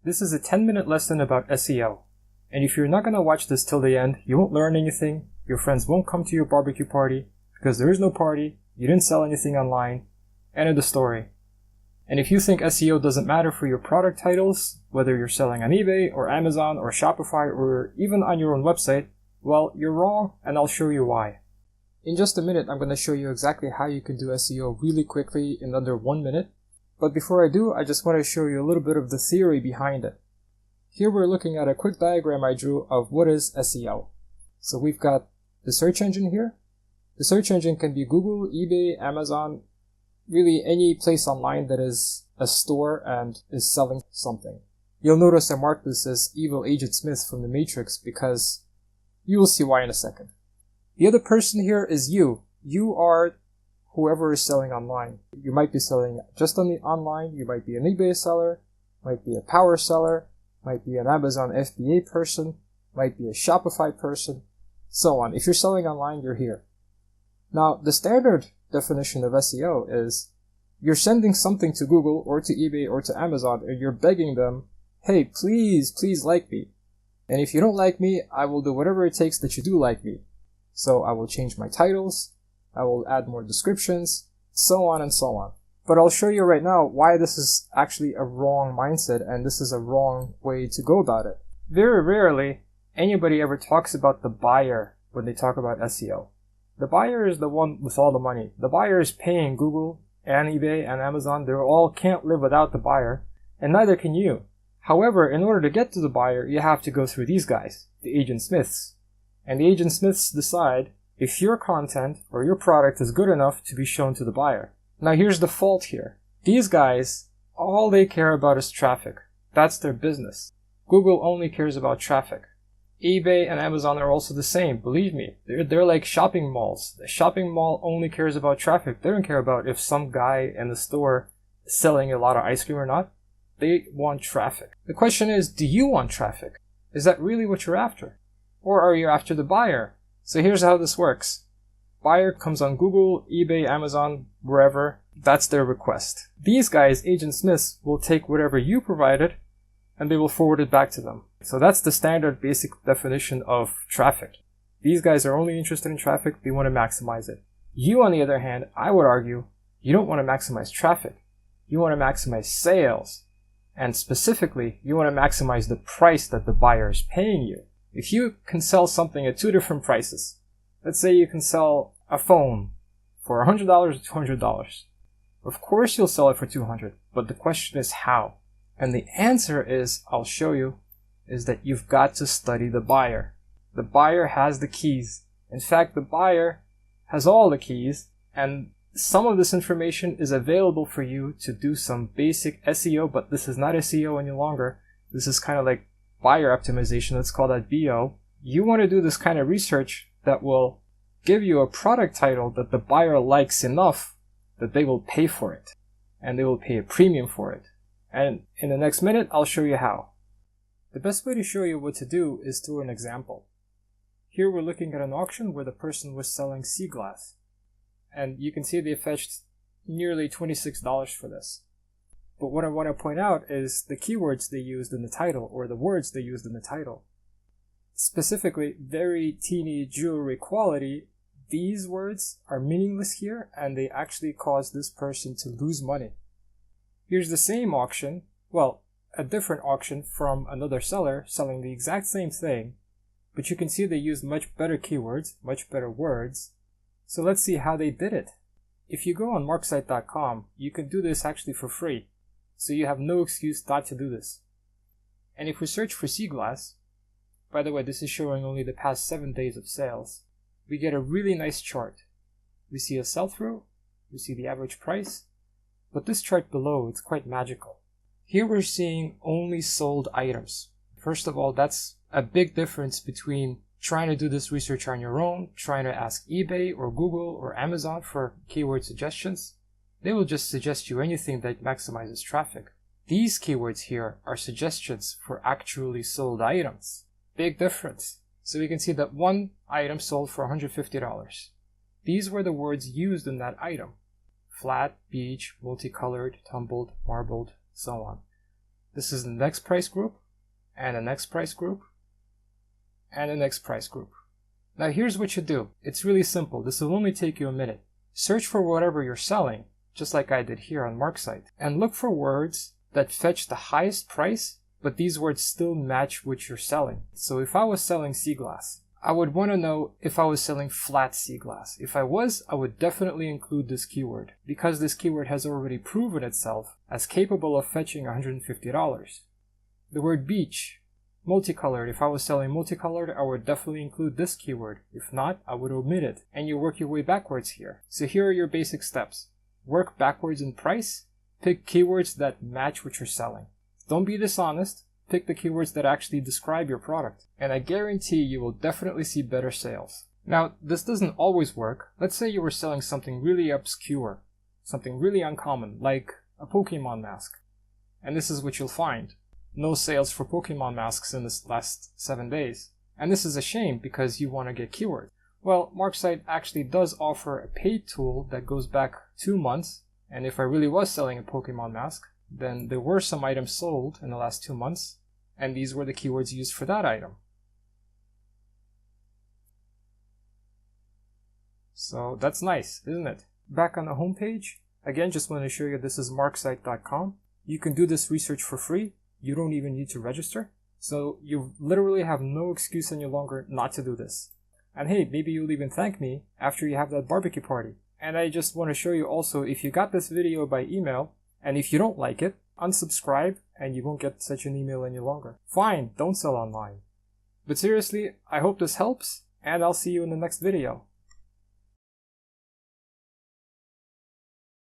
This is a 10-minute lesson about SEO. And if you're not going to watch this till the end, you won't learn anything, your friends won't come to your barbecue party, because there is no party, you didn't sell anything online, end of the story. And if you think SEO doesn't matter for your product titles, whether you're selling on eBay or Amazon or Shopify or even on your own website, well, you're wrong, and I'll show you why. In just a minute, I'm going to show you exactly how you can do SEO really quickly in under 1 minute. But before I do, I just want to show you a little bit of the theory behind it. Here we're looking at a quick diagram I drew of what is SEO. So we've got the search engine here. The search engine can be Google, eBay, Amazon, really any place online that is a store and is selling something. You'll notice I marked this as Evil Agent Smith from the Matrix because you will see why in a second. The other person here is you. You are whoever is selling online. You might be selling just on the online, you might be an eBay seller, might be a power seller, might be an Amazon FBA person, might be a Shopify person, so on. If you're selling online, you're here. Now, the standard definition of SEO is you're sending something to Google or to eBay or to Amazon and you're begging them, hey, please like me. And if you don't like me, I will do whatever it takes that you do like me. So I will change my titles, I will add more descriptions, so on and so on. But I'll show you right now why this is actually a wrong mindset and this is a wrong way to go about it. Very rarely anybody ever talks about the buyer when they talk about SEO. The buyer is the one with all the money. The buyer is paying Google and eBay and Amazon. They all can't live without the buyer, and neither can you. However, in order to get to the buyer, you have to go through these guys, the Agent Smiths. And the Agent Smiths decide if your content or your product is good enough to be shown to the buyer. Now here's the fault here. These guys, all they care about is traffic. That's their business. Google only cares about traffic. eBay and Amazon are also the same, believe me. They're like shopping malls. The shopping mall only cares about traffic. They don't care about if some guy in the store is selling a lot of ice cream or not. They want traffic. The question is, do you want traffic? Is that really what you're after? Or are you after the buyer? So here's how this works. Buyer comes on Google, eBay, Amazon, wherever. That's their request. These guys, Agent Smiths, will take whatever you provided and they will forward it back to them. So that's the standard basic definition of traffic. These guys are only interested in traffic. They want to maximize it. You, on the other hand, I would argue, you don't want to maximize traffic. You want to maximize sales. And specifically, you want to maximize the price that the buyer is paying you. If you can sell something at two different prices, let's say you can sell a phone for $100 or $200. Of course you'll sell it for $200, but the question is how? And the answer is, I'll show you, is that you've got to study the buyer. The buyer has the keys. In fact, the buyer has all the keys, and some of this information is available for you to do some basic SEO, but this is not SEO any longer. This is kind of like buyer optimization. Let's call that BO. You want to do this kind of research that will give you a product title that the buyer likes enough that they will pay for it, and they will pay a premium for it. And in the next minute, I'll show you how. The best way to show you what to do is through an example. Here we're looking at an auction where the person was selling sea glass. And you can see they fetched nearly $26 for this. But what I want to point out is the keywords they used in the title, or the words they used in the title. Specifically, very teeny jewelry quality. These words are meaningless here, and they actually cause this person to lose money. Here's the same auction, well, a different auction from another seller selling the exact same thing, but you can see they used much better keywords, much better words. So let's see how they did it. If you go on marksite.com, you can do this actually for free, so you have no excuse not to do this. And if we search for sea glass, by the way, this is showing only the past 7 days of sales, we get a really nice chart. We see a sell-through, we see the average price, but this chart below, it's quite magical. Here we're seeing only sold items. First of all, that's a big difference between trying to do this research on your own, trying to ask eBay or Google or Amazon for keyword suggestions. They will just suggest you anything that maximizes traffic. These keywords here are suggestions for actually sold items. Big difference. So we can see that one item sold for $150. These were the words used in that item. Flat, beach, multicolored, tumbled, marbled, so on. This is the next price group, and the next price group, and the next price group. Now here's what you do. It's really simple. This will only take you a minute. Search for whatever you're selling, just like I did here on Mark's site, and look for words that fetch the highest price, but these words still match what you're selling. So if I was selling sea glass, I would want to know if I was selling flat sea glass. If I was, I would definitely include this keyword, because this keyword has already proven itself as capable of fetching $150. The word beach, multicolored. If I was selling multicolored, I would definitely include this keyword. If not, I would omit it. And you work your way backwards here. So here are your basic steps. Work backwards in price. Pick keywords that match what you're selling. Don't be dishonest. Pick the keywords that actually describe your product. And I guarantee you will definitely see better sales. Now, this doesn't always work. Let's say you were selling something really obscure, something really uncommon, like a Pokemon mask. And this is what you'll find. No sales for Pokemon masks in this last 7 days. And this is a shame because you want to get keywords. Well, Mark's site actually does offer a paid tool that goes back 2 months. And if I really was selling a Pokemon mask, then there were some items sold in the last 2 months. And these were the keywords used for that item. So that's nice, isn't it? Back on the homepage, again, just want to show you this is marksite.com. You can do this research for free. You don't even need to register. So you literally have no excuse any longer not to do this. And hey, maybe you'll even thank me after you have that barbecue party. And I just want to show you also, if you got this video by email, and if you don't like it, unsubscribe and you won't get such an email any longer. Fine, don't sell online. But seriously, I hope this helps, and I'll see you in the next video.